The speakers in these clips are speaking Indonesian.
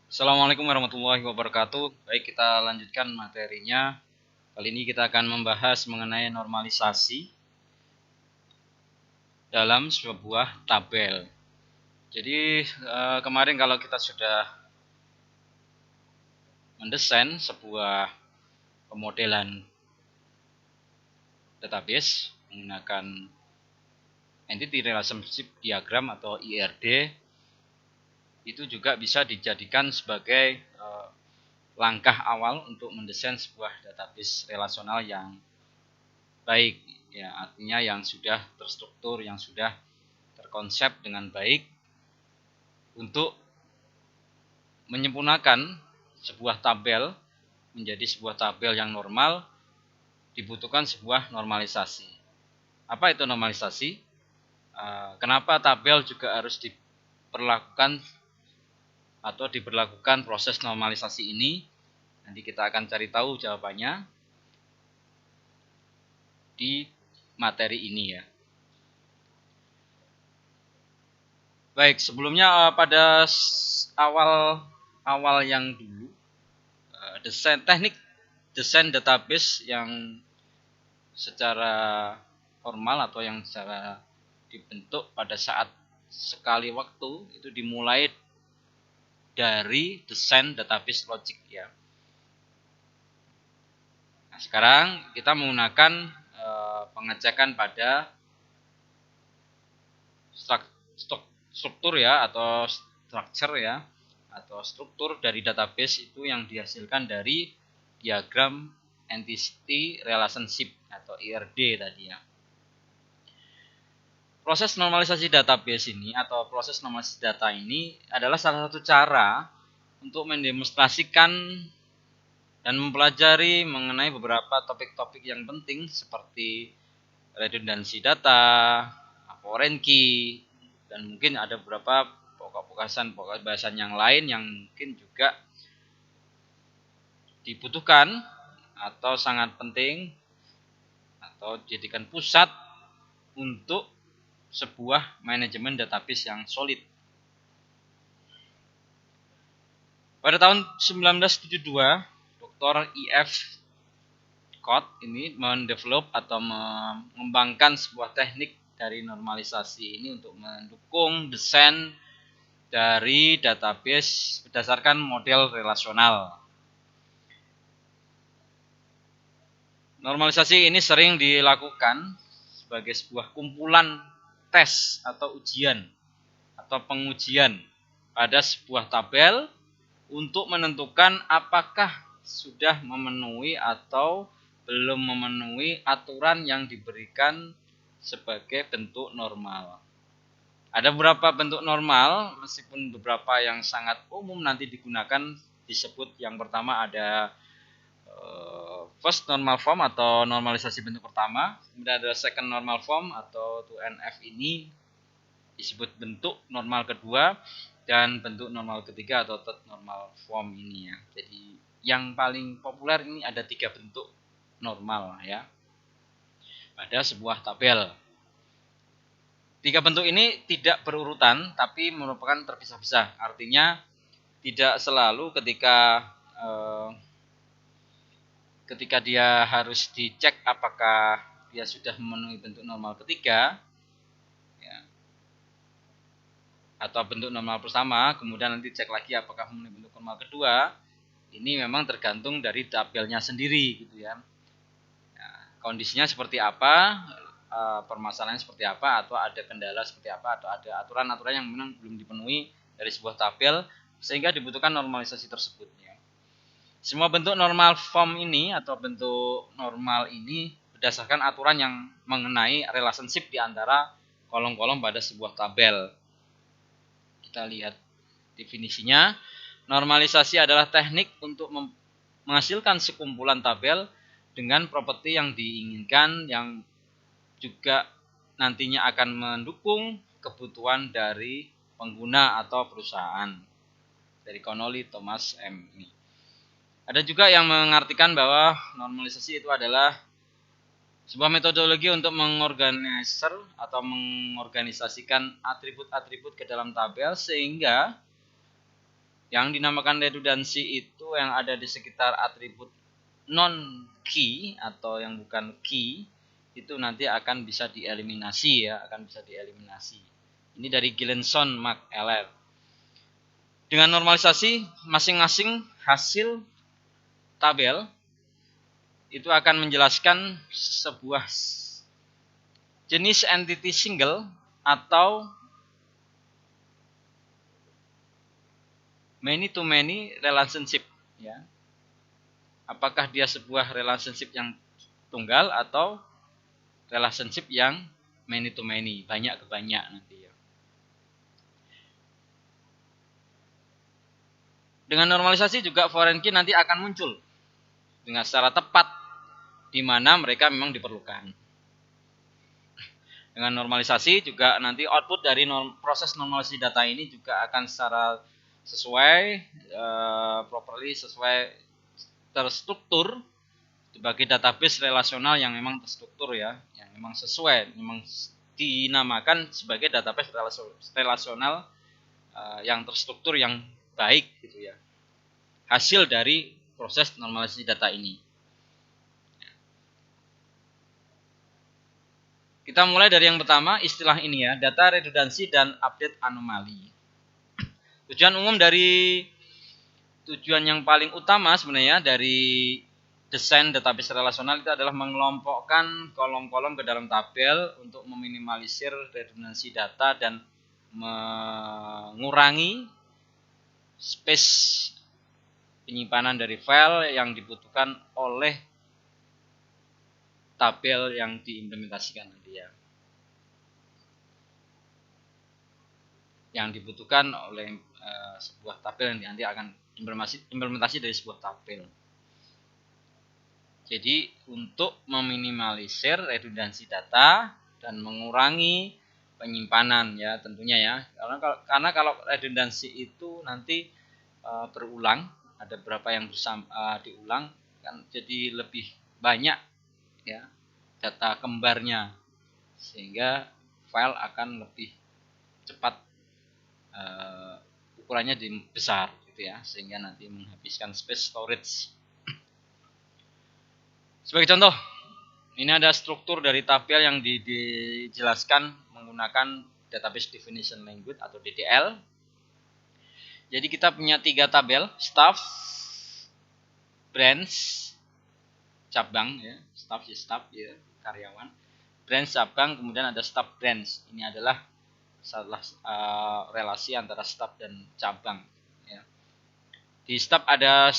Assalamualaikum warahmatullahi wabarakatuh. Baik, kita lanjutkan materinya. Kali ini kita akan membahas mengenai normalisasi dalam sebuah tabel. Jadi kemarin kalau kita sudah mendesain sebuah pemodelan database menggunakan Entity Relationship Diagram atau IRD, itu juga bisa dijadikan sebagai langkah awal untuk mendesain sebuah database relasional yang baik, ya, artinya yang sudah terstruktur, yang sudah terkonsep dengan baik. Untuk menyempurnakan sebuah tabel menjadi sebuah tabel yang normal, dibutuhkan sebuah normalisasi. Apa itu normalisasi? Kenapa tabel juga harus diperlakukan atau diberlakukan proses normalisasi ini? Nanti kita akan cari tahu jawabannya di materi ini, ya. Baik, sebelumnya pada awal yang dulu, teknik desain database yang secara formal atau yang secara dibentuk pada saat sekali waktu itu dimulai dari desain database logic, ya. Nah, sekarang kita menggunakan pengecekan pada struktur, ya, atau structure, ya, atau struktur dari database itu yang dihasilkan dari diagram Entity Relationship atau IRD tadi, ya. Proses normalisasi database ini atau proses normalisasi data ini adalah salah satu cara untuk mendemonstrasikan dan mempelajari mengenai beberapa topik-topik yang penting seperti redundansi data, foreign key, dan mungkin ada beberapa pokok bahasan yang lain yang mungkin juga dibutuhkan atau sangat penting atau dijadikan pusat untuk sebuah manajemen database yang solid. Pada tahun 1972, Dr. E.F. Scott ini mendevelop atau mengembangkan sebuah teknik dari normalisasi ini untuk mendukung desain dari database berdasarkan model relasional. Normalisasi ini sering dilakukan sebagai sebuah kumpulan tes atau ujian atau pengujian pada sebuah tabel untuk menentukan apakah sudah memenuhi atau belum memenuhi aturan yang diberikan sebagai bentuk normal. Ada beberapa bentuk normal, meskipun beberapa yang sangat umum nanti digunakan disebut yang pertama ada first normal form atau normalisasi bentuk pertama, kemudian ada second normal form atau 2NF ini disebut bentuk normal kedua, dan bentuk normal ketiga atau third normal form ini, ya. Jadi yang paling populer ini ada 3 bentuk normal, ya, pada sebuah tabel. 3 bentuk ini tidak berurutan tapi merupakan terpisah-pisah. Artinya tidak selalu ketika dia harus dicek apakah dia sudah memenuhi bentuk normal ketiga, ya, atau bentuk normal pertama, kemudian nanti cek lagi apakah memenuhi bentuk normal kedua. Ini memang tergantung dari tabelnya sendiri, gitu, ya. Nah, kondisinya seperti apa, permasalahannya seperti apa, atau ada kendala seperti apa, atau ada aturan-aturan yang memang belum dipenuhi dari sebuah tabel sehingga dibutuhkan normalisasi tersebut, ya. Semua bentuk normal form ini atau bentuk normal ini berdasarkan aturan yang mengenai relationship di antara kolom-kolom pada sebuah tabel. Kita lihat definisinya. Normalisasi adalah teknik untuk menghasilkan sekumpulan tabel dengan properti yang diinginkan yang juga nantinya akan mendukung kebutuhan dari pengguna atau perusahaan. Dari Connolly Thomas M. Ada juga yang mengartikan bahwa normalisasi itu adalah sebuah metodologi untuk mengorganisir atau mengorganisasikan atribut-atribut ke dalam tabel sehingga Yang dinamakan redundancy itu yang ada di sekitar atribut non key atau yang bukan key itu nanti akan bisa dieliminasi ya, akan bisa dieliminasi. Ini dari Gillenson McLeod. Dengan normalisasi masing-masing hasil tabel itu akan menjelaskan sebuah jenis entity single atau many to many relationship ya. Apakah dia sebuah relationship yang tunggal atau relationship yang many to many, banyak ke banyak nanti ya. Dengan normalisasi juga foreign key nanti akan muncul dengan secara tepat di mana mereka memang diperlukan. Dengan normalisasi juga nanti output dari proses normalisasi data ini juga akan secara sesuai, properly sesuai terstruktur sebagai database relasional yang memang terstruktur ya, yang memang sesuai, memang dinamakan sebagai database relasional yang terstruktur yang baik gitu ya. Hasil dari proses normalisasi data ini. Kita mulai dari yang pertama, istilah ini ya, data redundancy dan update anomali. Tujuan yang paling utama sebenarnya dari desain database relasional itu adalah mengelompokkan kolom-kolom ke dalam tabel untuk meminimalisir redundansi data dan mengurangi space penyimpanan dari file yang dibutuhkan oleh tabel yang diimplementasikan nanti ya. Yang dibutuhkan oleh sebuah tabel yang nanti akan implementasi dari sebuah tabel. Jadi untuk meminimalisir redundansi data dan mengurangi penyimpanan ya tentunya ya. Karena kalau redundansi itu nanti berulang, ada berapa yang diulang kan jadi lebih banyak ya data kembarnya sehingga file akan lebih cepat ukurannya besar gitu ya, sehingga nanti menghabiskan space storage. Sebagai contoh, ini ada struktur dari tabel yang dijelaskan menggunakan database definition language atau DDL. Jadi kita punya 3 tabel, staff, branch, cabang ya, staff ya, karyawan, branch cabang, kemudian ada staff branch. Ini adalah salah relasi antara staff dan cabang ya. Di staff ada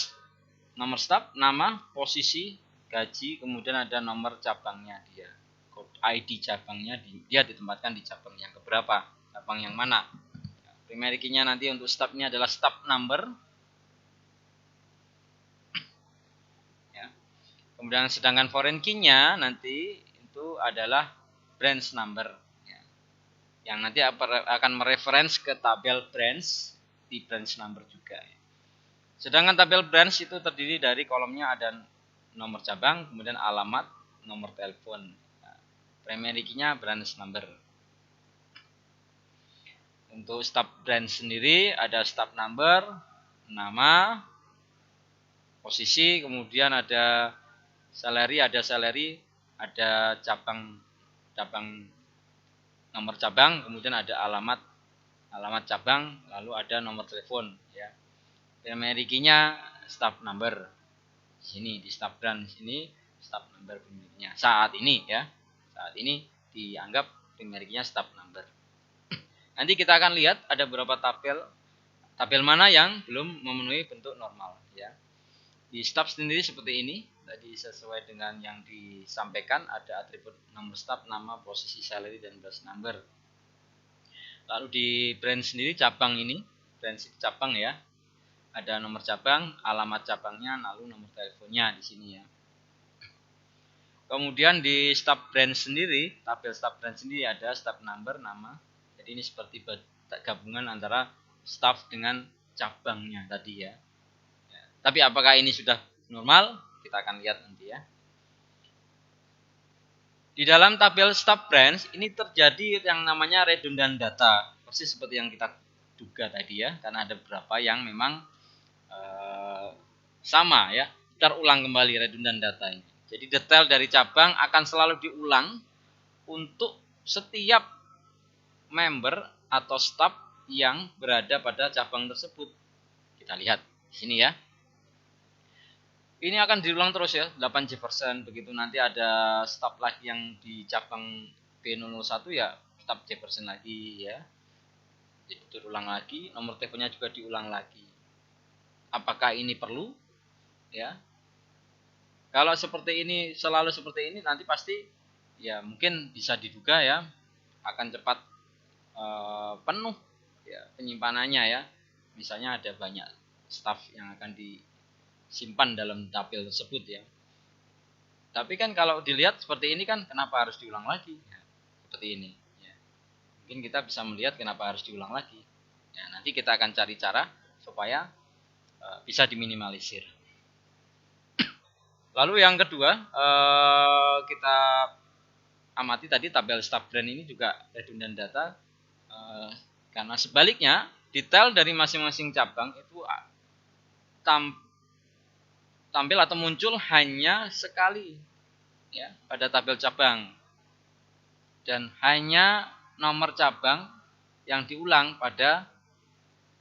nomor staff, nama, posisi, gaji, kemudian ada nomor cabangnya dia, code ID cabangnya dia ditempatkan di cabang yang keberapa, cabang yang mana. Primary key-nya nanti untuk staff-nya adalah staff number ya. Kemudian sedangkan foreign key-nya nanti itu adalah branch number yang nanti akan mereference ke tabel branch di branch number juga. Sedangkan tabel branch itu terdiri dari kolomnya ada nomor cabang, kemudian alamat, nomor telepon. Primary key-nya branch number. Untuk staff branch sendiri ada staff number, nama, posisi, kemudian ada salary, ada cabang nomor cabang, kemudian ada alamat cabang, lalu ada nomor telepon ya. Primary key-nya staff number. Sini di staff branch ini staff number primary-nya. Saat ini dianggap primary key-nya staff number. Nanti kita akan lihat ada beberapa tabel mana yang belum memenuhi bentuk normal ya. Di staff sendiri seperti ini. Tadi sesuai dengan yang disampaikan ada atribut nomor staff, nama, posisi, salary, dan branch number. Lalu di branch sendiri cabang ini, branch cabang ya, ada nomor cabang, alamat cabangnya, lalu nomor teleponnya di sini ya. Kemudian di staff branch sendiri, tabel staff branch sendiri ada staff number, nama. Jadi ini seperti gabungan antara staff dengan cabangnya tadi ya. Tapi apakah ini sudah normal? Kita akan lihat nanti ya. Di dalam tabel staff branch ini terjadi yang namanya redundant data, persis seperti yang kita duga tadi ya, karena ada beberapa yang memang sama ya, terulang kembali redundant data ini. Jadi detail dari cabang akan selalu diulang untuk setiap member atau staff yang berada pada cabang tersebut. Kita lihat di sini ya. Ini akan diulang terus ya, 8 Jefferson. Begitu nanti ada staff lagi yang di cabang B001 ya, staff Jefferson lagi ya. Jadi terulang lagi, nomor teleponnya juga diulang lagi. Apakah ini perlu? Ya. Kalau seperti ini, selalu seperti ini, nanti pasti ya mungkin bisa diduga ya akan cepat penuh ya penyimpanannya ya. Misalnya ada banyak staff yang akan disimpan dalam tabel tersebut ya. Tapi kan kalau dilihat seperti ini kan kenapa harus diulang lagi? Ya, seperti ini ya. Mungkin kita bisa melihat kenapa harus diulang lagi. Ya, nanti kita akan cari cara supaya bisa diminimalisir. Lalu yang kedua, kita amati tadi tabel staff brand ini juga redundant data, karena sebaliknya detail dari masing-masing cabang itu tampil atau muncul hanya sekali ya pada tabel cabang, dan hanya nomor cabang yang diulang pada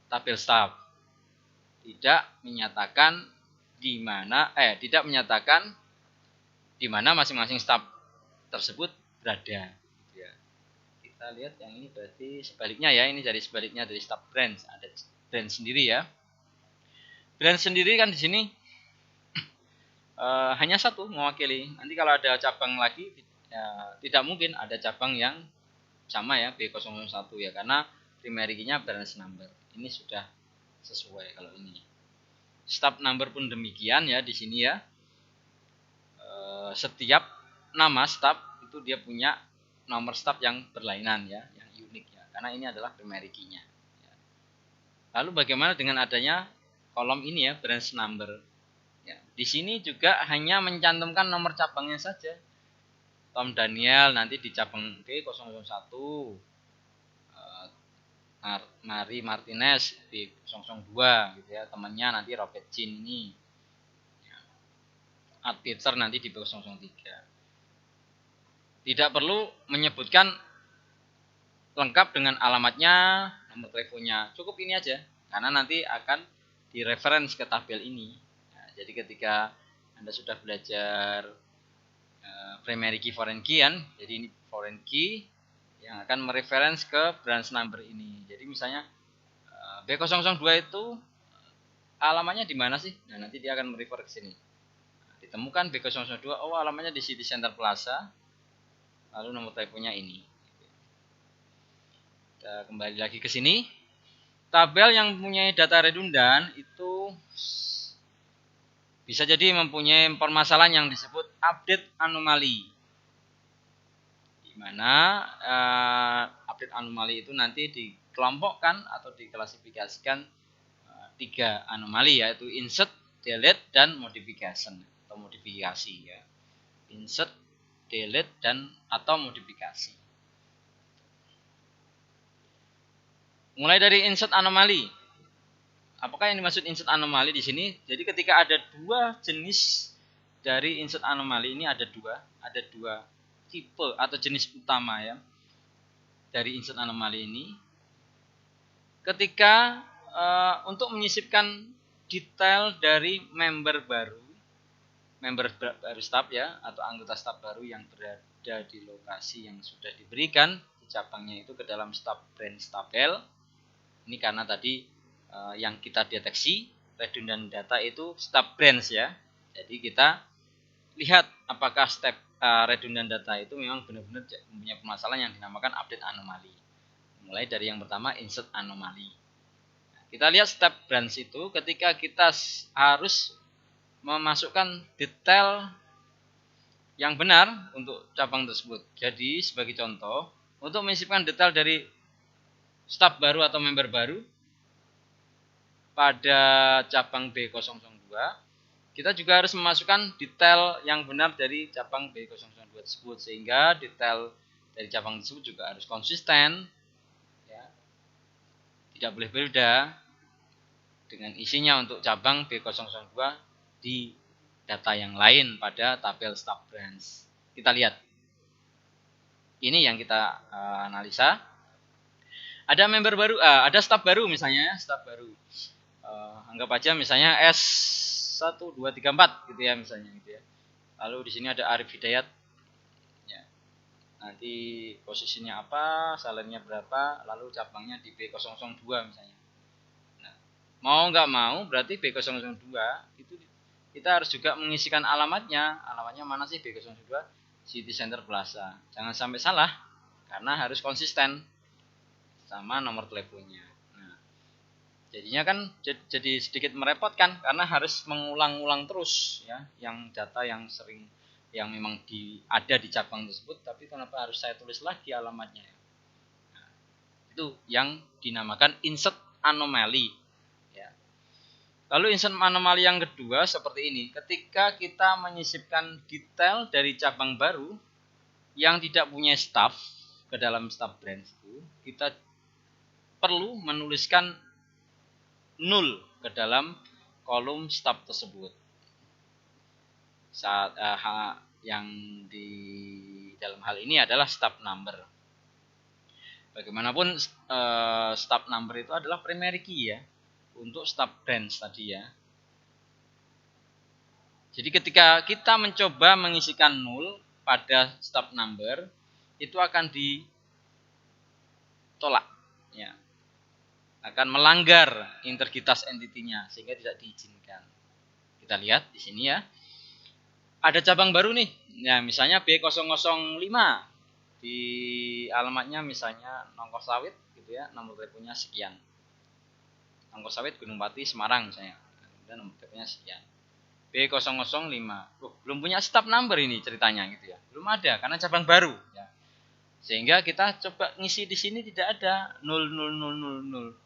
tabel staff, tidak menyatakan di mana masing-masing staff tersebut berada. Ya. Kita lihat yang ini berarti sebaliknya ya, ini dari sebaliknya dari staff brand, ada brand sendiri ya. Brand sendiri kan di sini hanya satu mewakili. Nanti kalau ada cabang lagi ya, tidak mungkin ada cabang yang sama ya B001 ya, karena primary key-nya branch number. Ini sudah sesuai kalau ini. Staff number pun demikian ya di sini ya. Setiap nama staff itu dia punya nomor staff yang berlainan ya, yang unik ya, karena ini adalah primary key-nya. Ya. Lalu bagaimana dengan adanya kolom ini ya, branch number? Ya, di sini juga hanya mencantumkan nomor cabangnya saja. Tom Daniel nanti di cabang B001, Mari Martinez B002 gitu ya, temannya nanti Robert Jean ini. Art Peter nanti di B003. Tidak perlu menyebutkan lengkap dengan alamatnya, nomor teleponnya. Cukup ini aja, karena nanti akan direference ke tabel ini. Nah, jadi ketika Anda sudah belajar primary key foreign key kan, jadi ini foreign key yang akan mereference ke branch number ini. Jadi misalnya B002 itu alamatnya di mana sih? Nah, nanti dia akan merefer ke sini. Nah, ditemukan B002, oh alamatnya di City Center Plaza. Lalu nomor teleponnya ini. Kita kembali lagi ke sini. Tabel yang mempunyai data redundan itu bisa jadi mempunyai permasalahan yang disebut update anomali. Di mana update anomali itu nanti dikelompokkan atau diklasifikasikan 3 anomali, yaitu insert, delete, dan modification atau modifikasi ya. Insert, delete, dan atau modifikasi. Mulai dari insert anomali. Apakah yang dimaksud insert anomali di sini? Jadi ketika ada 2 jenis dari insert anomali ini, ada dua tipe atau jenis utama ya dari insert anomali ini. Ketika untuk menyisipkan detail dari member baru staff ya, atau anggota staff baru yang berada di lokasi yang sudah diberikan di cabangnya itu ke dalam staff branch tabel. Ini karena tadi yang kita deteksi redundant data itu staff branch ya. Jadi kita lihat apakah step redundant data itu memang benar-benar mempunyai permasalahan yang dinamakan update anomali. Mulai dari yang pertama insert anomali. Kita lihat step branch itu ketika kita harus memasukkan detail yang benar untuk cabang tersebut. Jadi sebagai contoh, untuk menyisipkan detail dari staff baru atau member baru pada cabang B002, kita juga harus memasukkan detail yang benar dari cabang B002 tersebut, sehingga detail dari cabang tersebut juga harus konsisten ya, tidak boleh beda dengan isinya untuk cabang B002 di data yang lain pada tabel staff branch. Kita lihat. Ini yang kita analisa. Ada member baru, ada staff baru misalnya, staff baru. Anggap aja misalnya S1234 gitu ya misalnya gitu ya. Lalu di sini ada Arif Hidayat. Ya. Nanti posisinya apa, salernya berapa, lalu cabangnya di B002 misalnya. Nah, mau nggak mau berarti B002 itu kita harus juga mengisikan alamatnya. Alamatnya mana sih B002? City Center Plaza. Jangan sampai salah karena harus konsisten sama nomor teleponnya. Nah, jadinya kan jadi sedikit merepotkan karena harus mengulang-ulang terus ya, yang data yang sering yang memang ada di cabang tersebut, tapi kenapa harus saya tulis lagi alamatnya? Nah, itu yang dinamakan insert anomaly. Ya. Lalu insert anomaly yang kedua seperti ini, ketika kita menyisipkan detail dari cabang baru yang tidak punya staff ke dalam staff branch itu, kita perlu menuliskan 0 ke dalam kolom staff tersebut. Saat yang di dalam hal ini adalah staff number. Bagaimanapun staff number itu adalah primary key ya untuk staff branch tadi ya. Jadi ketika kita mencoba mengisikan 0 pada staff number, itu akan ditolak ya. Akan melanggar integritas entitinya sehingga tidak diizinkan. Kita lihat di sini ya. Ada cabang baru nih. Ya, misalnya B005 di alamatnya misalnya Nongko Sawit gitu ya, nomor teleponnya sekian. Nongko Sawit Gunung Pati Semarang misalnya. Dan nomor teleponnya sekian. B005. Belum punya staff number ini ceritanya gitu ya. Belum ada karena cabang baru ya. Sehingga kita coba ngisi di sini tidak ada 00000.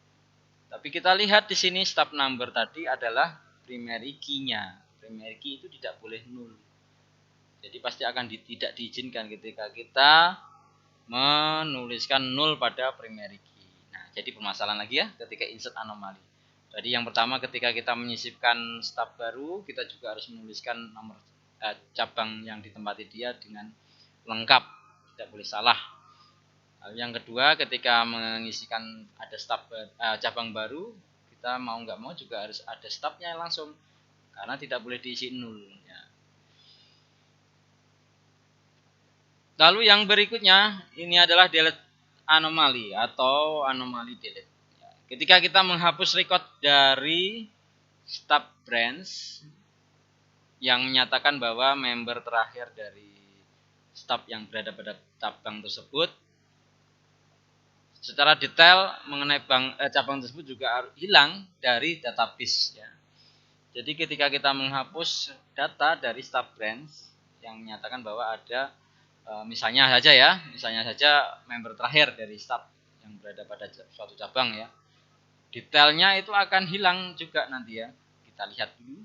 Tapi kita lihat di sini staff number tadi adalah primary key-nya. Primary key itu tidak boleh 0. Jadi pasti akan tidak diizinkan ketika kita menuliskan 0 pada primary key. Nah, jadi permasalahan lagi ya ketika insert anomaly. Jadi yang pertama ketika kita menyisipkan staff baru, kita juga harus menuliskan nomor cabang yang ditempati dia dengan lengkap. Tidak boleh salah. Yang kedua, ketika mengisikan ada staff cabang baru, kita mau nggak mau juga harus ada staffnya langsung, karena tidak boleh diisi 0. Ya. Lalu yang berikutnya, ini adalah delete anomaly atau anomaly delete. Ya. Ketika kita menghapus record dari staff branch yang menyatakan bahwa member terakhir dari staff yang berada pada cabang tersebut, secara detail mengenai cabang tersebut juga hilang dari database ya. Jadi ketika kita menghapus data dari staff branch yang menyatakan bahwa ada misalnya saja member terakhir dari staff yang berada pada suatu cabang ya. Detailnya itu akan hilang juga nanti ya. Kita lihat dulu.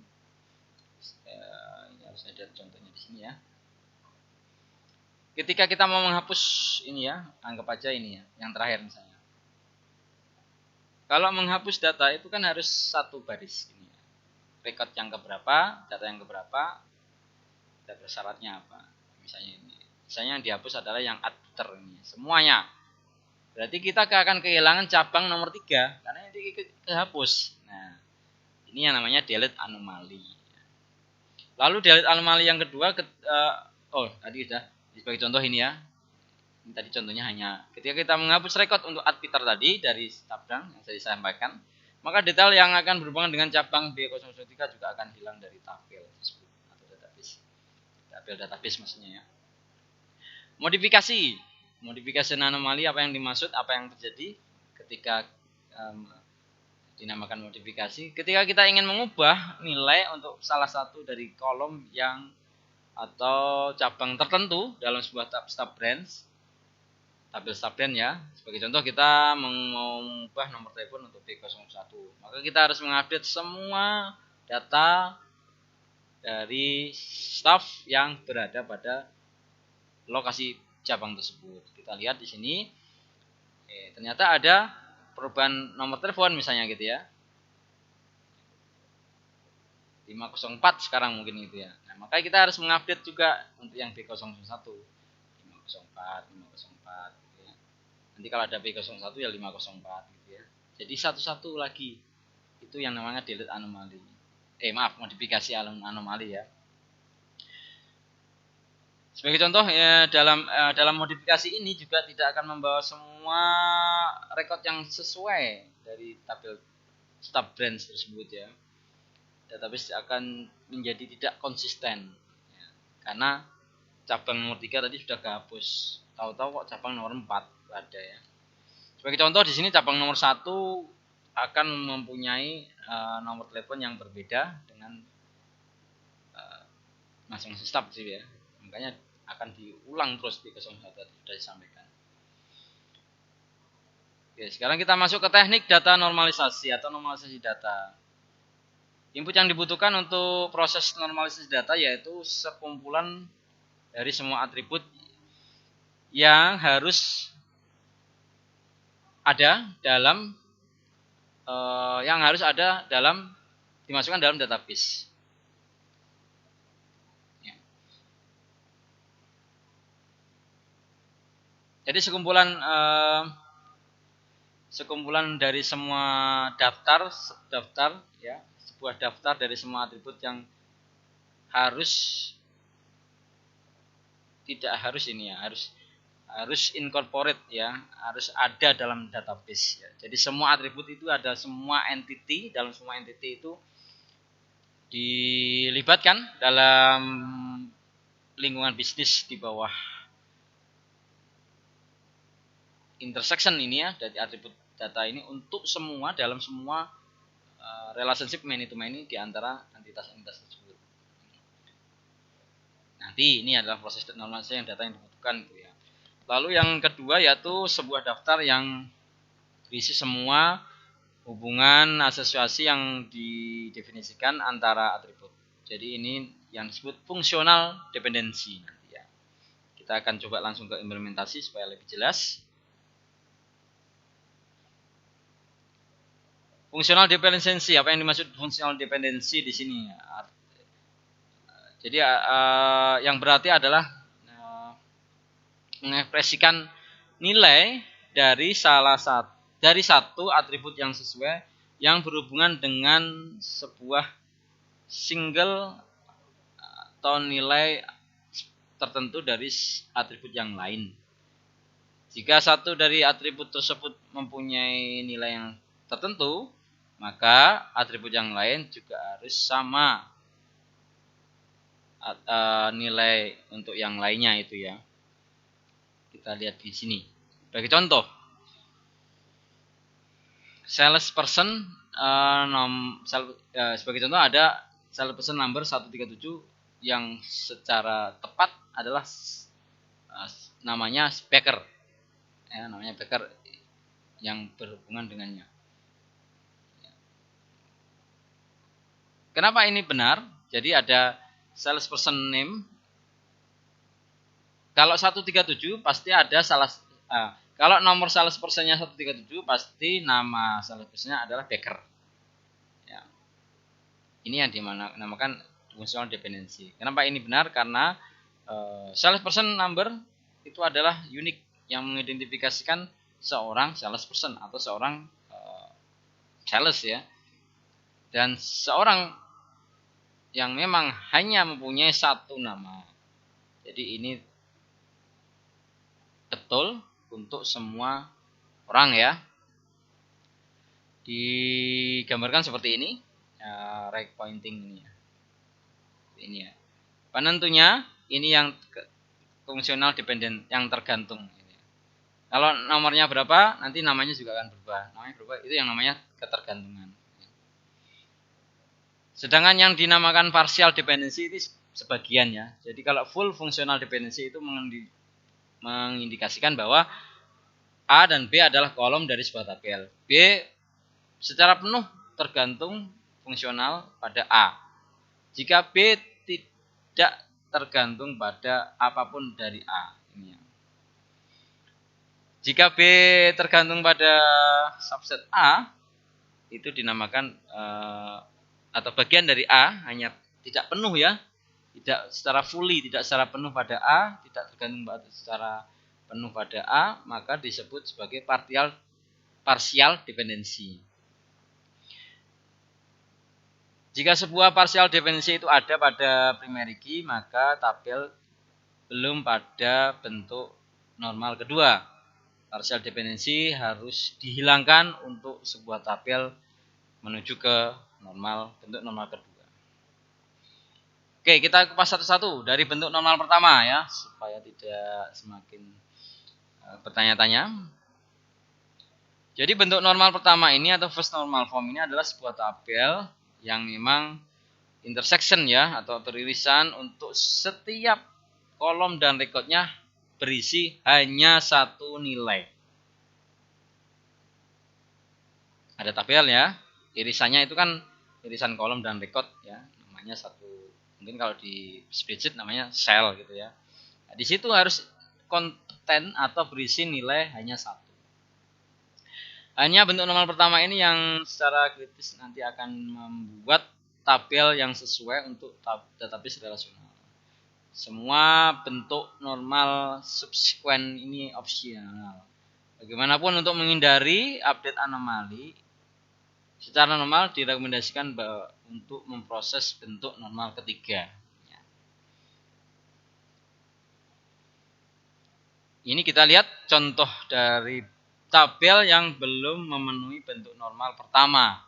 Ini harus ada contohnya di sini ya. Ketika kita mau menghapus ini ya, anggap aja ini ya, yang terakhir misalnya. Kalau menghapus data itu kan harus satu baris ini ya. Record yang keberapa, data yang keberapa, data syaratnya apa. Misalnya ini. Misalnya yang dihapus adalah yang adputer ini, semuanya. Berarti kita akan kehilangan cabang nomor 3 karena ini kehapus. Nah, ini yang namanya delete anomaly. Lalu delete anomaly yang kedua tadi sudah sebagai contoh ini ya. Ini tadi contohnya hanya ketika kita menghapus record untuk adputer tadi dari cabang yang saya sampaikan, maka detail yang akan berhubungan dengan cabang B003 juga akan hilang dari tabel tersebut atau database. Tabel database maksudnya ya. Modifikasi anomali apa yang dimaksud, apa yang terjadi ketika dinamakan modifikasi. Ketika kita ingin mengubah nilai untuk salah satu dari kolom yang atau cabang tertentu dalam sebuah staff branch, tabel staff branch ya. Sebagai contoh kita mau mengubah nomor telepon untuk B01. Maka kita harus mengupdate semua data dari staff yang berada pada lokasi cabang tersebut. Kita lihat di sini. Ternyata ada perubahan nomor telepon misalnya gitu ya. 504 sekarang mungkin gitu ya. Nah, makanya kita harus mengupdate juga untuk yang B001. 504 gitu ya. Nanti kalau ada B01 ya 504 gitu ya. Jadi satu-satu lagi. Itu yang namanya delete anomali. Modifikasi anomali ya. Sebagai contoh ya, dalam modifikasi ini juga tidak akan membawa semua rekod yang sesuai dari tabel stub branch tersebut ya. Database akan menjadi tidak konsisten ya, karena cabang nomor 3 tadi sudah kehapus. Tahu-tahu kok cabang nomor 4 ada ya. Sebagai contoh di sini cabang nomor 1 akan mempunyai nomor telepon yang berbeda dengan masing-masing staf sih ya. Makanya akan diulang terus di 01 tadi sudah disampaikan. Oke, sekarang kita masuk ke teknik data normalisasi atau normalisasi data. Input yang dibutuhkan untuk proses normalisasi data yaitu sekumpulan dari semua atribut yang harus ada dalam dimasukkan dalam database. Ya. Jadi sekumpulan dari semua daftar ya, sebuah daftar dari semua atribut yang harus incorporate ya, harus ada dalam database ya. Jadi semua atribut itu ada, semua entity, dalam semua entity itu dilibatkan dalam lingkungan bisnis di bawah intersection ini ya, dari atribut data ini untuk semua, dalam semua relationship many to many di antara entitas-entitas tersebut. Nanti ini adalah proses normalisasi yang data yang dibutuhkan gitu ya. Lalu yang kedua yaitu sebuah daftar yang berisi semua hubungan asosiasi yang didefinisikan antara atribut. Jadi ini yang disebut fungsional dependensi nanti ya. Kita akan coba langsung ke implementasi supaya lebih jelas. Fungsional dependensi, apa yang dimaksud fungsional dependensi di sini? Jadi yang berarti adalah mengekspresikan nilai dari satu atribut yang sesuai yang berhubungan dengan sebuah single atau nilai tertentu dari atribut yang lain. Jika satu dari atribut tersebut mempunyai nilai yang tertentu, maka atribut yang lain juga harus sama nilai untuk yang lainnya itu ya. Kita lihat di sini. Bagi contoh, salesperson sebagai contoh ada salesperson number 137 yang secara tepat adalah namanya Becker. Ya, namanya Becker yang berhubungan dengannya. Kenapa ini benar? Jadi ada salesperson name. Kalau 137 pasti ada kalau nomor salespersonnya 137 pasti nama salespersonnya adalah Becker. Ya. Ini yang dinamakan fungsional dependency. Kenapa ini benar? Karena salesperson number itu adalah unik yang mengidentifikasikan seorang salesperson atau seorang sales ya. Dan seorang yang memang hanya mempunyai satu nama. Jadi ini betul untuk semua orang ya. Digambarkan seperti ini. Right pointing ini ya. Ini ya. Penentunya ini yang fungsional dependent, yang tergantung. Kalau nomornya berapa, nanti namanya juga akan berubah. Namanya berubah, itu yang namanya ketergantungan. Sedangkan yang dinamakan partial dependency itu sebagian ya. Jadi kalau full functional dependency itu mengindikasikan bahwa A dan B adalah kolom dari sebuah tabel. B secara penuh tergantung fungsional pada A. Jika B tidak tergantung pada apapun dari A. Ini ya. Jika B tergantung pada subset A, itu dinamakan atau bagian dari A hanya tidak penuh ya, tidak secara fully, tidak secara penuh pada A, tidak tergantung secara penuh pada A, maka disebut sebagai partial dependency. Jika sebuah partial dependency itu ada pada primary key, maka tabel belum pada bentuk normal kedua. Partial dependency harus dihilangkan untuk sebuah tabel menuju ke bentuk normal kedua. Oke, kita kupas satu-satu dari bentuk normal pertama ya, supaya tidak semakin bertanya-tanya. Jadi bentuk normal pertama ini atau first normal form ini adalah sebuah tabel yang memang intersection ya, atau beririsan untuk setiap kolom dan rekodnya berisi hanya satu nilai. Ada tabel ya, irisannya itu kan irisan kolom dan rekod ya, namanya satu. Mungkin kalau di spreadsheet namanya cell gitu ya. Nah, di situ harus konten atau berisi nilai hanya satu. Hanya bentuk normal pertama ini yang secara kritis nanti akan membuat tabel yang sesuai untuk database relasional. Semua bentuk normal subsequent ini opsional. Bagaimanapun untuk menghindari update anomali, secara normal direkomendasikan untuk memproses bentuk normal ketiga. Ini kita lihat contoh dari tabel yang belum memenuhi bentuk normal pertama.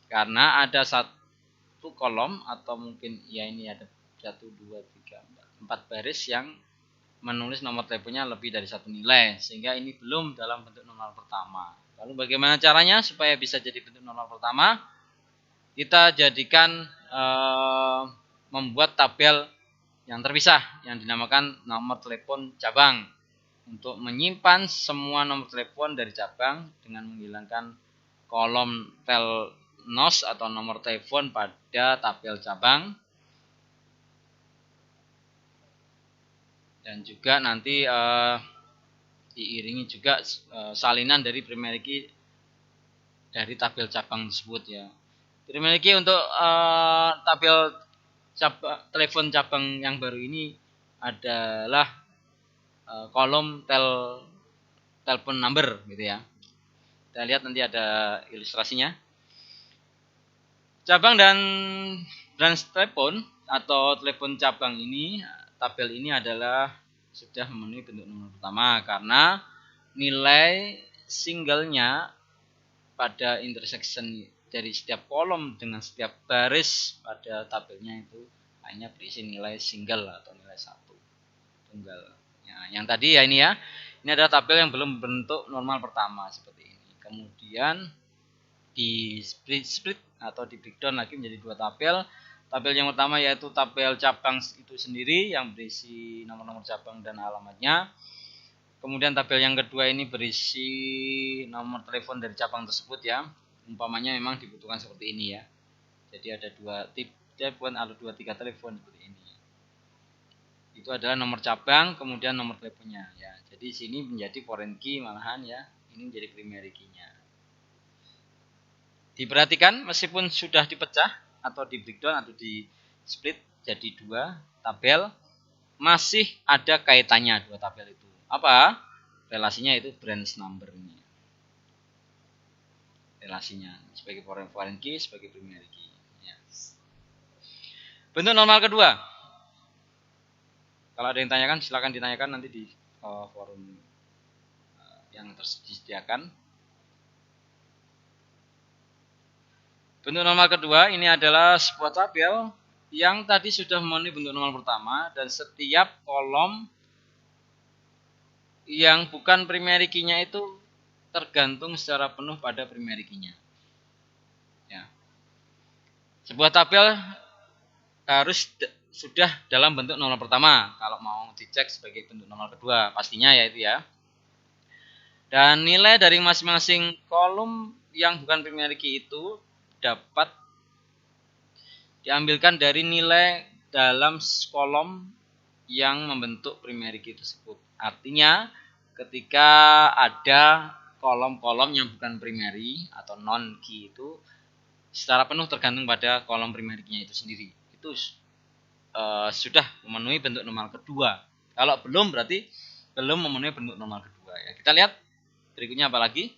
Karena ada satu kolom atau mungkin ya ini ada 1, 2, 3, 4 baris yang menulis nomor teleponnya lebih dari satu nilai. Sehingga ini belum dalam bentuk normal pertama. Lalu bagaimana caranya supaya bisa jadi bentuk normal pertama? Kita jadikan membuat tabel yang terpisah yang dinamakan nomor telepon cabang. Untuk menyimpan semua nomor telepon dari cabang dengan menghilangkan kolom telnos atau nomor telepon pada tabel cabang. Dan juga nanti diiringi juga salinan dari primary key dari tabel cabang tersebut ya. Primary key untuk tabel telepon cabang yang baru ini adalah kolom telepon number gitu ya. Kita lihat nanti ada ilustrasinya. Cabang dan branch telepon atau telepon cabang ini, tabel ini adalah sudah memenuhi bentuk nomor pertama karena nilai singlenya pada intersection dari setiap kolom dengan setiap baris pada tabelnya itu hanya berisi nilai single atau nilai satu tunggal. Nah, yang tadi ya ini ya. Ini adalah tabel yang belum bentuk normal pertama seperti ini. Kemudian di split atau di breakdown lagi menjadi dua tabel. Tabel yang pertama yaitu tabel cabang itu sendiri yang berisi nomor-nomor cabang dan alamatnya. Kemudian tabel yang kedua ini berisi nomor telepon dari cabang tersebut ya. Umpamanya memang dibutuhkan seperti ini ya. Jadi ada dua tip telepon atau 2-3 telepon seperti ini. Itu adalah nomor cabang, kemudian nomor teleponnya ya. Jadi sini menjadi foreign key malahan ya. Ini menjadi primary key-nya. Diperhatikan meskipun sudah dipecah atau di breakdown atau di split jadi dua tabel, masih ada kaitannya dua tabel itu. Apa? Relasinya itu branch number-nya. Relasinya sebagai foreign key, sebagai primary key. Ya. Bentuk normal kedua. Kalau ada yang tanyakan silakan ditanyakan nanti di forum yang disediakan. Bentuk normal kedua ini adalah sebuah tabel yang tadi sudah memenuhi bentuk normal pertama dan setiap kolom yang bukan primary key-nya itu tergantung secara penuh pada primary key-nya. Ya. Sebuah tabel harus sudah dalam bentuk normal pertama kalau mau dicek sebagai bentuk normal kedua pastinya ya itu ya. Dan nilai dari masing-masing kolom yang bukan primary key itu dapat diambilkan dari nilai dalam kolom yang membentuk primary key tersebut. Artinya ketika ada kolom-kolom yang bukan primary atau non key itu secara penuh tergantung pada kolom primary key-nya itu sendiri. Itu sudah memenuhi bentuk normal kedua. Kalau belum berarti belum memenuhi bentuk normal kedua ya. Kita lihat berikutnya apa lagi?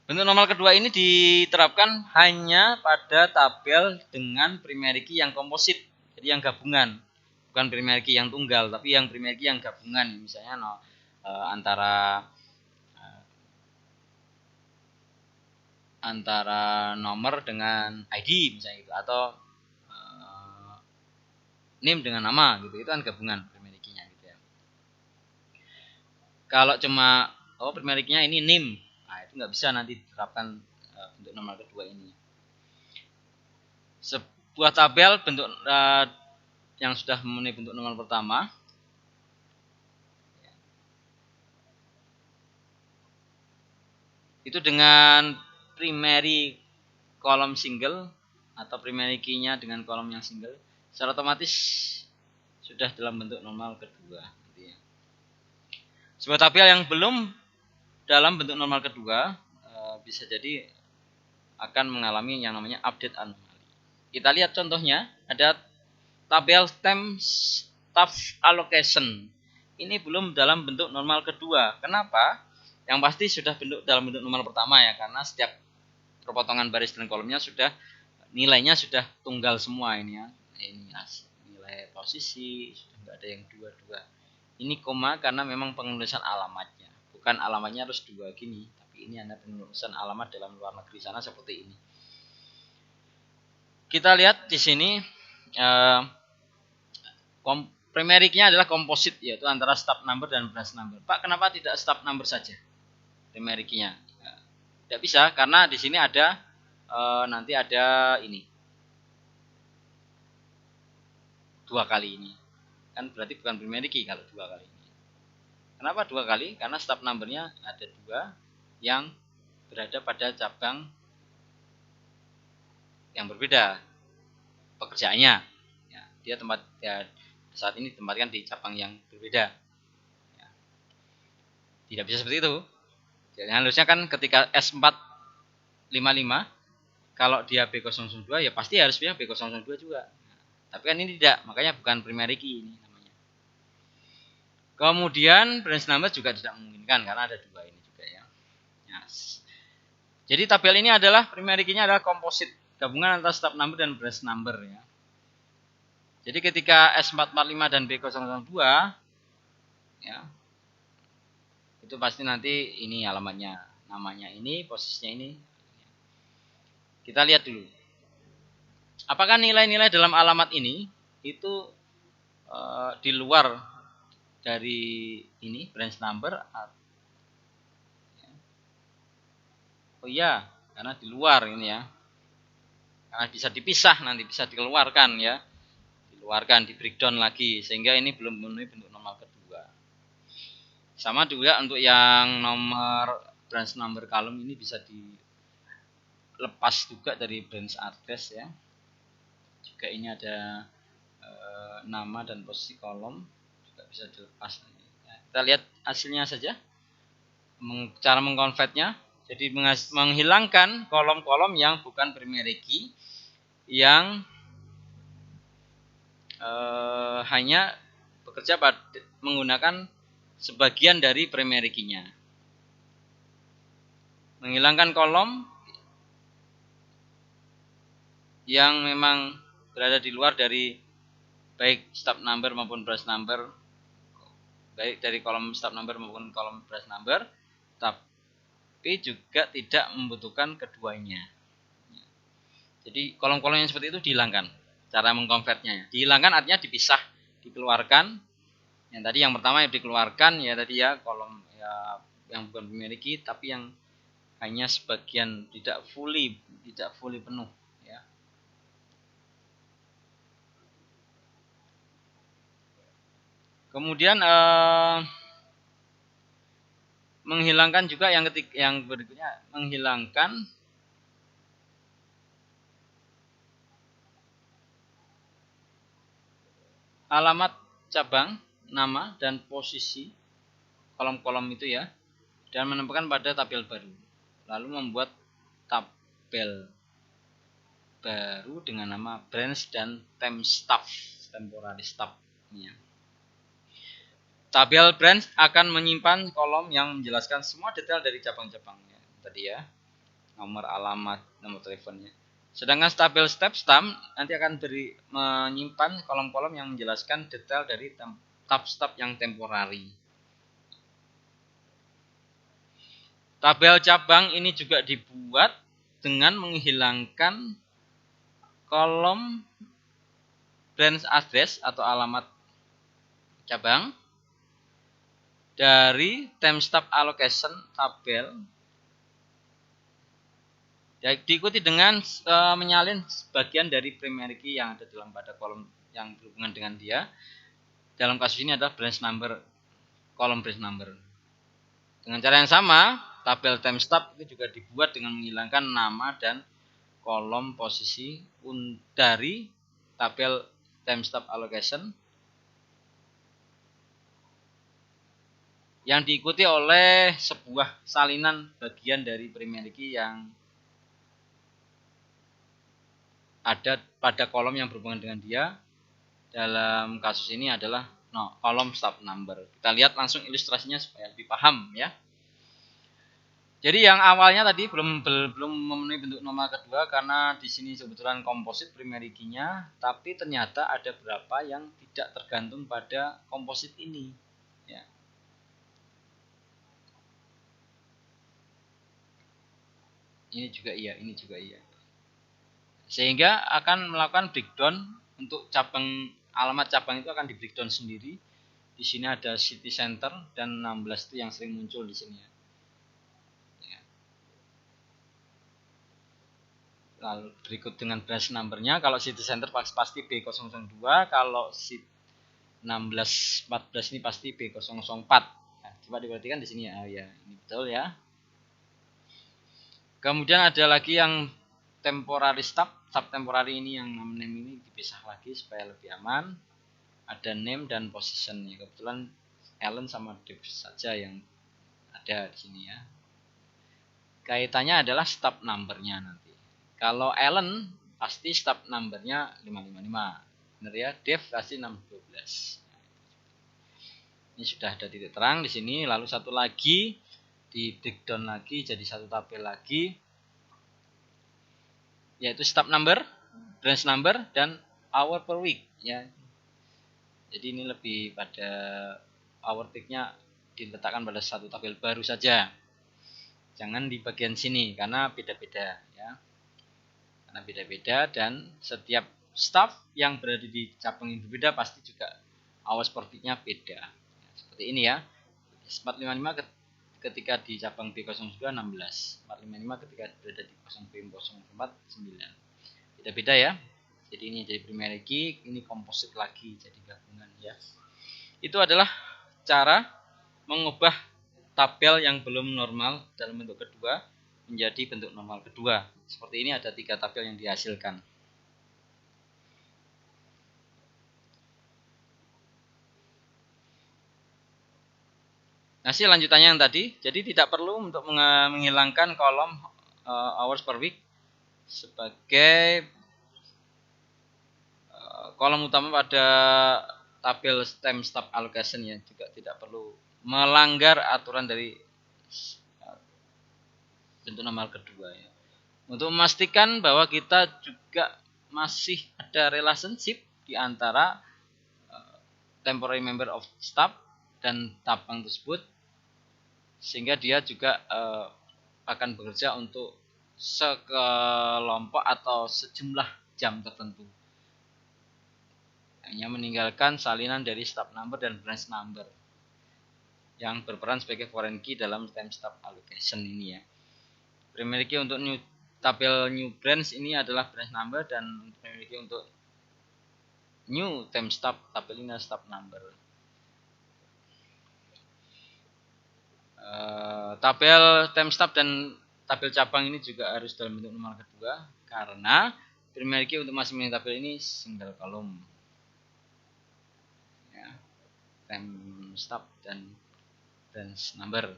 Bentuk normal kedua ini diterapkan hanya pada tabel dengan primary key yang komposit, jadi yang gabungan, bukan primary key yang tunggal, tapi yang primary key yang gabungan, misalnya antara nomor dengan ID misalnya gitu, atau name dengan nama gitu, itu kan gabungan primary key-nya gitu ya. Kalau cuma primary key-nya ini name, nah itu nggak bisa nanti diterapkan bentuk normal kedua ini. Sebuah tabel bentuk yang sudah memenuhi bentuk normal pertama itu dengan primary kolom single atau primary key-nya dengan kolom yang single, secara otomatis sudah dalam bentuk normal kedua. Sebuah tabel yang belum dalam bentuk normal kedua bisa jadi akan mengalami yang namanya update anomali. Kita lihat contohnya, ada tabel time staff allocation. Ini belum dalam bentuk normal kedua. Kenapa? Yang pasti sudah dalam bentuk normal pertama ya, karena setiap perpotongan baris dan kolomnya sudah nilainya sudah tunggal semua ini ya. Ini nilai posisi sudah nggak ada yang dua-dua. Ini koma karena memang penulisan alamatnya, bukan alamatnya harus dua gini, tapi ini ada penulisan alamat dalam luar negeri sana seperti ini. Kita lihat di sini primary key-nya adalah komposit, yaitu antara stop number dan branch number. Pak, kenapa tidak stop number saja primary key-nya? Tidak bisa, karena di sini ada nanti ada ini dua kali ini, kan berarti bukan primary key kalau dua kali ini. Kenapa dua kali? Karena stop number-nya ada dua yang berada pada cabang yang berbeda pekerjaannya. Ya, dia saat ini ditempatkan di cabang yang berbeda. Ya. Tidak bisa seperti itu. Jadi harusnya kan ketika S455 kalau dia B002 ya pasti harusnya B002 juga. Nah, tapi kan ini tidak, makanya bukan primary key ini namanya. Kemudian branch number juga tidak memungkinkan karena ada dua ini juga ya. Yes. Jadi tabel ini adalah primary key-nya adalah komposit, gabungan antara stop number dan branch number ya. Jadi ketika S445 dan B002 ya, itu pasti nanti ini alamatnya, namanya ini, posisinya ini. Kita lihat dulu. Apakah nilai-nilai dalam alamat ini itu di luar dari ini branch number? Oh iya, karena di luar ini ya. Karena bisa dipisah nanti, bisa dikeluarkan ya. Dikeluarkan, di breakdown lagi, sehingga ini belum memenuhi bentuk normal kedua. Sama juga untuk yang nomor branch number column ini bisa dilepas juga dari branch address ya. Juga ini ada nama dan posisi kolom juga bisa dilepas. Ya, kita lihat hasilnya saja. Cara mengkonvertnya, jadi menghilangkan kolom-kolom yang bukan primary key, yang hanya bekerja menggunakan sebagian dari primary key-nya. Menghilangkan kolom yang memang berada di luar dari baik stop number maupun branch number, baik dari kolom stop number maupun kolom branch number, tapi juga tidak membutuhkan keduanya. Jadi kolom-kolom yang seperti itu dihilangkan. Cara mengkonvertnya, dihilangkan artinya dipisah, dikeluarkan. Yang tadi yang pertama yang dikeluarkan ya tadi ya kolom ya yang bukan primary key, tapi yang hanya sebagian, tidak fully penuh ya. Kemudian menghilangkan juga yang berikutnya, menghilangkan alamat cabang, nama dan posisi kolom-kolom itu ya, dan menempatkan pada tabel baru. Lalu membuat tabel baru dengan nama branch dan temporary stub. Ya. Tabel branch akan menyimpan kolom yang menjelaskan semua detail dari cabang-cabangnya. Tadi ya, nomor alamat, nomor teleponnya. Sedangkan tabel step stum nanti akan menyimpan kolom-kolom yang menjelaskan detail dari tab-stub yang temporari. Tabel cabang ini juga dibuat dengan menghilangkan kolom branch address atau alamat cabang dari temp-stub allocation tabel. Diikuti dengan menyalin sebagian dari primary key yang ada dalam pada kolom yang berhubungan dengan dia. Dalam kasus ini adalah branch number, kolom branch number. Dengan cara yang sama, tabel temp-stub itu juga dibuat dengan menghilangkan nama dan kolom posisi dari tabel temp-stub allocation yang diikuti oleh sebuah salinan bagian dari primary key yang ada pada kolom yang berhubungan dengan dia. Dalam kasus ini adalah kolom stub number. Kita lihat langsung ilustrasinya supaya lebih paham ya. Jadi yang awalnya tadi belum memenuhi bentuk normal kedua karena di sini kebetulan komposit primary key-nya, tapi ternyata ada beberapa yang tidak tergantung pada komposit ini. Ya. Ini juga iya, ini juga iya. Sehingga akan melakukan breakdown untuk cabang, alamat cabang itu akan di breakdown sendiri. Di sini ada city center dan 16 itu yang sering muncul di sini ya. Lalu berikut dengan branch numbernya, kalau city center pasti B002, kalau city 16 14 ini pasti B004. Nah, coba diperhatikan di sini ya. Ya, ini betul ya. Kemudian ada lagi yang temporary stub temporary ini yang name ini dipisah lagi supaya lebih aman. Ada name dan position ya. Kebetulan Allen sama Dev saja yang ada di sini ya. Kaitannya adalah stub numbernya nanti. Kalau Allen pasti stub numbernya 555. Benar ya? Dev pasti 612. Ini sudah ada titik terang di sini. Lalu satu lagi di breakdown lagi jadi satu tabel lagi, yaitu stub number, branch number, dan hour per week ya. Jadi ini lebih pada hour peak-nya diletakkan pada satu tabel baru saja. Jangan di bagian sini karena beda-beda ya. Karena beda-beda dan setiap stub yang berada di cabang yang berbeda pasti juga hours per week-nya beda. Ya, seperti ini ya. 455 ketika di cabang B02 16, 455 ketika berada di 0B04 9. Beda-beda ya. Jadi ini jadi primary key, ini komposit lagi jadi gabungan ya. Itu adalah cara mengubah tabel yang belum normal dalam bentuk kedua menjadi bentuk normal kedua. Seperti ini ada 3 tabel yang dihasilkan. Hasil lanjutannya yang tadi, jadi tidak perlu untuk menghilangkan kolom hours per week sebagai kolom utama pada tabel temp-stub allocation ya, juga tidak perlu melanggar aturan dari bentuk normal kedua ya. Untuk memastikan bahwa kita juga masih ada relationship di antara temporary member of stub dan tabang tersebut, sehingga dia juga akan bekerja untuk sekelompok atau sejumlah jam tertentu. Hanya meninggalkan salinan dari stub number dan branch number yang berperan sebagai foreign key dalam temp-stub allocation ini ya. Primary key untuk tabel new branch ini adalah branch number, dan primary key untuk new temp-stub tabel ini adalah stub number. Tabel temp-stub dan tabel cabang ini juga harus dalam bentuk normal kedua karena primary key untuk masing-masing tabel ini single column. Temp-stub dan branch number.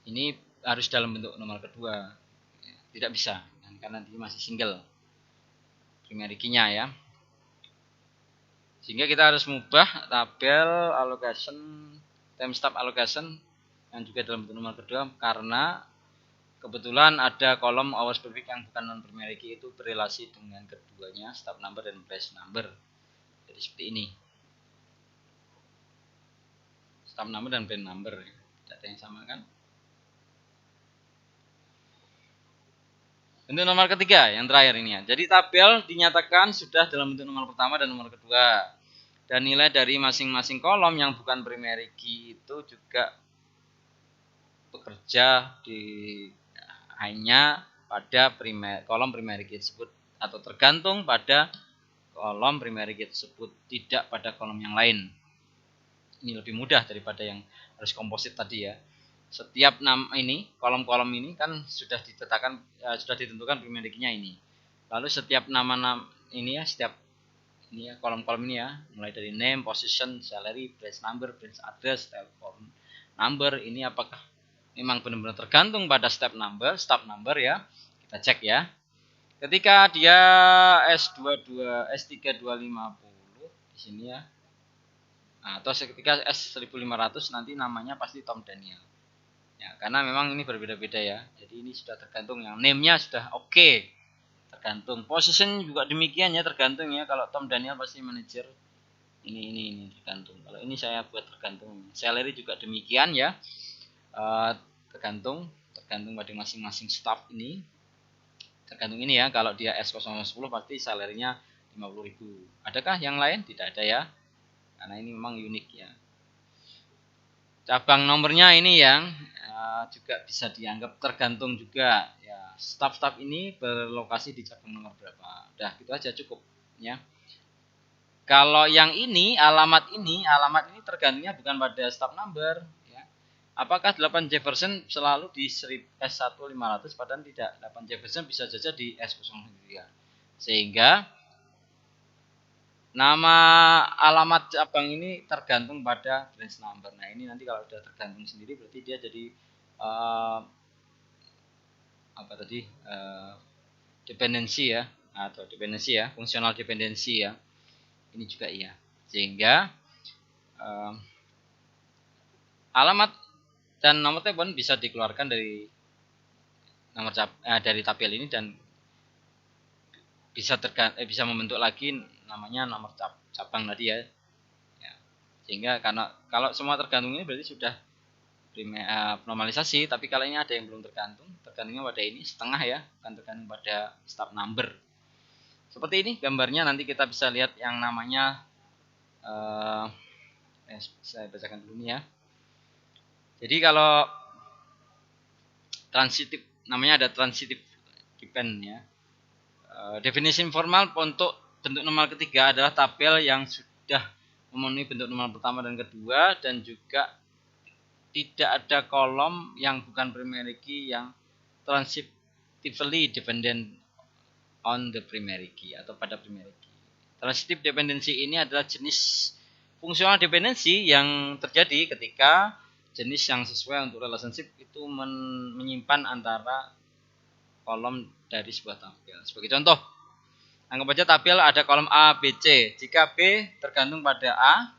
Ini harus dalam bentuk nomor kedua, tidak bisa karena dia masih single primary key-nya ya. Sehingga kita harus mengubah tabel allocation timestamp allocation yang juga dalam bentuk nomor kedua, karena kebetulan ada kolom hours per week yang bukan non primary key itu berrelasi dengan keduanya, stop number dan branch number. Jadi seperti ini, stop number dan branch number, tidak ada yang sama kan. Bentuk nomor ketiga yang terakhir ini ya. Jadi tabel dinyatakan sudah dalam bentuk nomor pertama dan nomor kedua. Dan nilai dari masing-masing kolom yang bukan primary key itu juga bekerja hanya pada kolom primary key tersebut, atau tergantung pada kolom primary key tersebut, tidak pada kolom yang lain. Ini lebih mudah daripada yang harus komposit tadi ya. Setiap nama ini, kolom-kolom ini kan sudah ditetapkan, sudah ditentukan primary key-nya ini. Lalu setiap nama-nama ini ya, setiap ini ya, kolom-kolom ini ya, mulai dari name, position, salary, branch number, branch address, telepon number, ini apakah memang benar-benar tergantung pada step number, stop number ya. Kita cek ya. Ketika dia S22, S3250 di sini ya. Nah, atau ketika S1500 nanti namanya pasti Tom Daniel. Ya, karena memang ini berbeda-beda ya. Jadi ini sudah tergantung, yang name-nya sudah oke. Tergantung. Position juga demikian ya, tergantung ya. Kalau Tom Daniel pasti manajer. Ini tergantung. Kalau ini saya buat tergantung. Salary juga demikian ya. Tergantung pada masing-masing staff ini. Tergantung ini ya. Kalau dia S010 pasti salary-nya 50.000. Adakah yang lain? Tidak ada ya. Karena ini memang unik ya. Cabang nomornya ini yang juga bisa dianggap tergantung juga ya. Staff ini berlokasi di cabang nomor berapa. Udah gitu aja cukup ya. Kalau yang ini alamat ini tergantungnya bukan pada staff number ya. Apakah 8 Jefferson selalu di S1500? Padahal tidak. 8 Jefferson bisa saja di S03. Sehingga nama alamat cabang ini tergantung pada branch number. Nah ini nanti kalau sudah tergantung sendiri berarti dia jadi dependensi ya, atau dependensi ya, fungsional dependensi ya. Ini juga iya. Sehingga alamat dan nomor telepon bisa dikeluarkan dari dari tabel ini dan bisa membentuk lagi namanya nomor cabang tadi ya. Sehingga karena kalau semua tergantung ini berarti sudah normalisasi, tapi kalau ini ada yang belum tergantungnya pada ini setengah ya, bukan tergantung pada stop number. Seperti ini gambarnya, nanti kita bisa lihat yang namanya saya bacakan dulu nih ya. Jadi kalau transitif, namanya ada transitif depend ya. Definisi informal untuk bentuk nomor ketiga adalah tabel yang sudah memenuhi bentuk nomor pertama dan kedua, dan juga tidak ada kolom yang bukan primary key yang transitively dependent on the primary key atau pada primary key. Transitive dependency ini adalah jenis fungsional dependency yang terjadi ketika jenis yang sesuai untuk relationship itu menyimpan antara kolom dari sebuah tabel. Sebagai contoh, anggap saja tabel ada kolom A, B, C. Jika B tergantung pada A,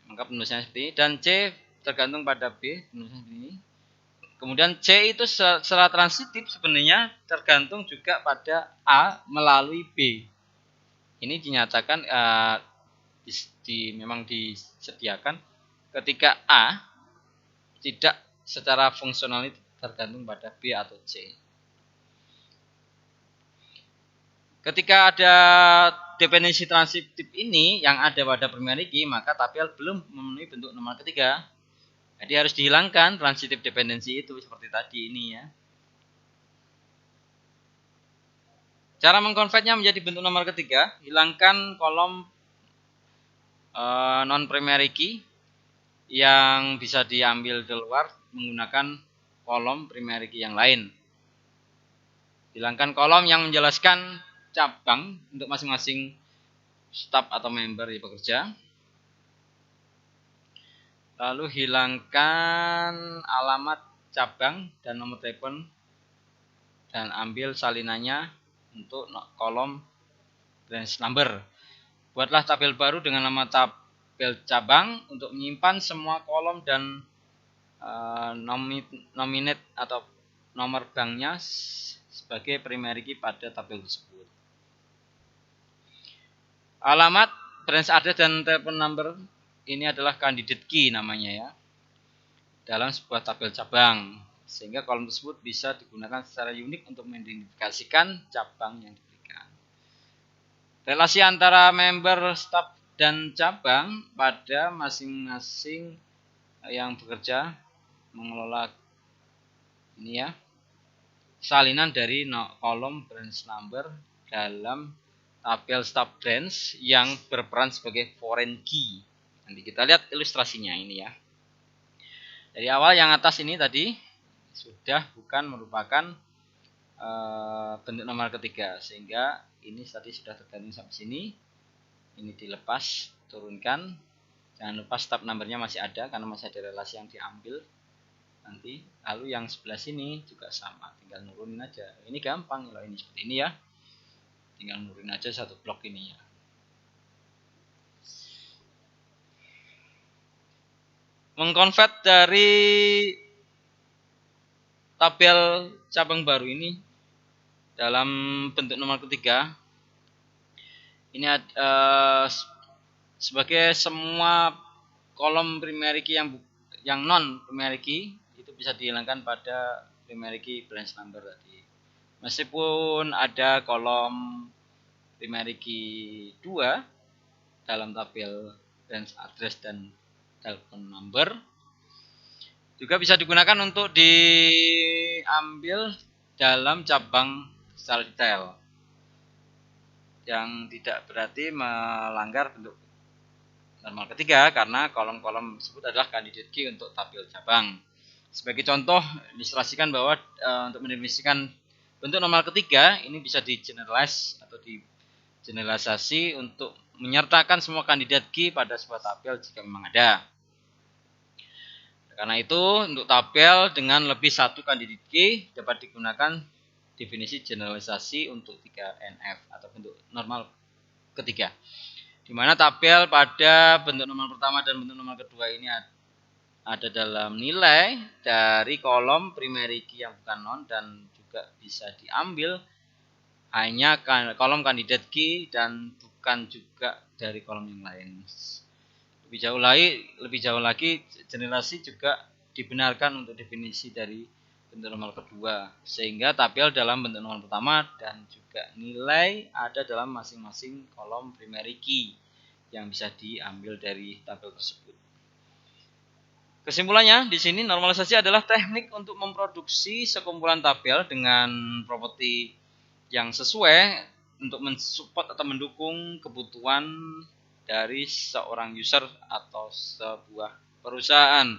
maka penulisannya seperti ini, dan C tergantung pada B, penulisannya seperti ini. Kemudian C itu secara transitif sebenarnya tergantung juga pada A melalui B. Ini dinyatakan memang disediakan ketika A tidak secara fungsional tergantung pada B atau C. Ketika ada dependensi transitif ini yang ada pada primary key, maka tabel belum memenuhi bentuk nomor ketiga. Jadi harus dihilangkan transitif dependensi itu seperti tadi ini ya. Cara mengkonvertnya menjadi bentuk nomor ketiga, hilangkan kolom non primary key yang bisa diambil keluar menggunakan kolom primary key yang lain. Hilangkan kolom yang menjelaskan cabang untuk masing-masing staff atau member di pekerja. Lalu hilangkan alamat cabang dan nomor telepon dan ambil salinannya untuk kolom branch number. Buatlah tabel baru dengan nama tabel cabang untuk menyimpan semua kolom dan nominate atau nomor banknya sebagai primary key pada tabel tersebut. Alamat, branch address dan telepon number ini adalah candidate key namanya ya dalam sebuah tabel cabang, sehingga kolom tersebut bisa digunakan secara unik untuk mengidentifikasikan cabang yang diberikan. Relasi antara member, staff, dan cabang pada masing-masing yang bekerja mengelola ini ya, salinan dari kolom branch number dalam tabel staff branch yang berperan sebagai foreign key. Nanti kita lihat ilustrasinya ini ya. Dari awal yang atas ini tadi sudah bukan merupakan bentuk nomor ketiga, sehingga ini tadi sudah tergantung sampai sini. Ini dilepas, turunkan. Jangan lupa stop numbernya masih ada karena masih ada relasi yang diambil nanti. Lalu yang sebelah sini juga sama, tinggal nurunin aja. Ini gampang kalau ini seperti ini ya. Tinggal nurunin aja satu blok ini ya. Mengkonvert dari tabel cabang baru ini dalam bentuk nomor ketiga ini sebagai semua kolom primary key yang non primary key itu bisa dihilangkan pada primary key branch number tadi. Meskipun ada kolom primary key 2 dalam tabel branch address dan telepon number, juga bisa digunakan untuk diambil dalam cabang secara detail yang tidak berarti melanggar bentuk normal ketiga karena kolom-kolom tersebut adalah candidate key untuk tabel cabang. Sebagai contoh, ilustrasikan bahwa untuk mendefinisikan bentuk normal ketiga ini bisa di-generalize atau di-generalisasi untuk menyertakan semua candidate key pada sebuah tabel jika memang ada. Karena itu, untuk tabel dengan lebih satu candidate key dapat digunakan definisi generalisasi untuk 3NF atau bentuk normal ketiga. Di mana tabel pada bentuk normal pertama dan bentuk normal kedua ini ada dalam nilai dari kolom primary key yang bukan non dan juga bisa diambil hanya kolom candidate key dan bukan juga dari kolom yang lain. Lebih jauh lagi generasi juga dibenarkan untuk definisi dari bentuk normal kedua, sehingga tabel dalam bentuk normal pertama dan juga nilai ada dalam masing-masing kolom primary key yang bisa diambil dari tabel tersebut. Kesimpulannya, di sini normalisasi adalah teknik untuk memproduksi sekumpulan tabel dengan properti yang sesuai untuk mensupport atau mendukung kebutuhan dari seorang user atau sebuah perusahaan.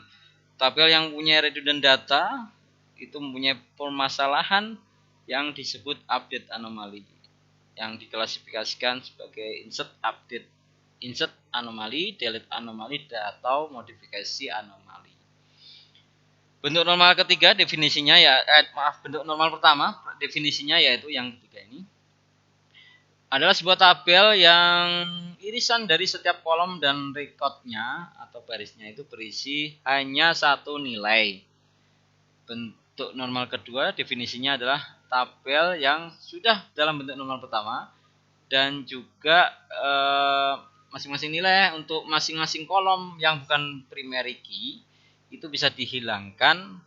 Tabel yang punya redundant data itu mempunyai permasalahan yang disebut update anomaly, yang diklasifikasikan sebagai insert anomaly, delete anomaly, atau modifikasi anomaly. Bentuk normal ketiga definisinya bentuk normal pertama definisinya yaitu yang ketiga ini adalah sebuah tabel yang irisan dari setiap kolom dan recordnya atau barisnya itu berisi hanya satu nilai. Bentuk normal kedua definisinya adalah tabel yang sudah dalam bentuk normal pertama dan juga masing-masing nilai untuk masing-masing kolom yang bukan primary key itu bisa dihilangkan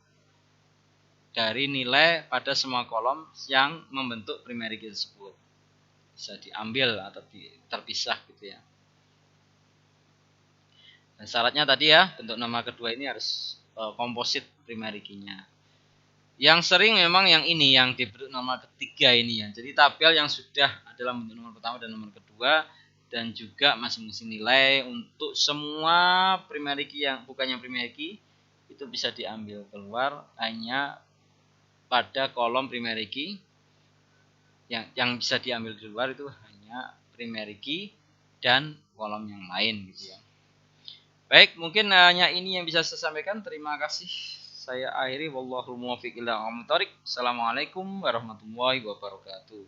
dari nilai pada semua kolom yang membentuk primary key tersebut. Bisa diambil atau terpisah gitu ya. Dan syaratnya tadi ya, bentuk normal kedua ini harus komposit primary key-nya. Yang sering memang yang ini, yang di bentuk normal ketiga ini ya. Jadi tabel yang sudah dalam bentuk normal pertama dan nomor kedua dan juga masing-masing nilai untuk semua primary key yang bukan yang primary key itu bisa diambil keluar hanya pada kolom primary key. Yang bisa diambil di luar itu hanya primary key dan kolom yang lain gitu ya. Baik, mungkin hanya ini yang bisa saya sampaikan. Terima kasih. Saya akhiri, wallahu muwaffiq ila aqwamit thoriq. Assalamualaikum warahmatullahi wabarakatuh.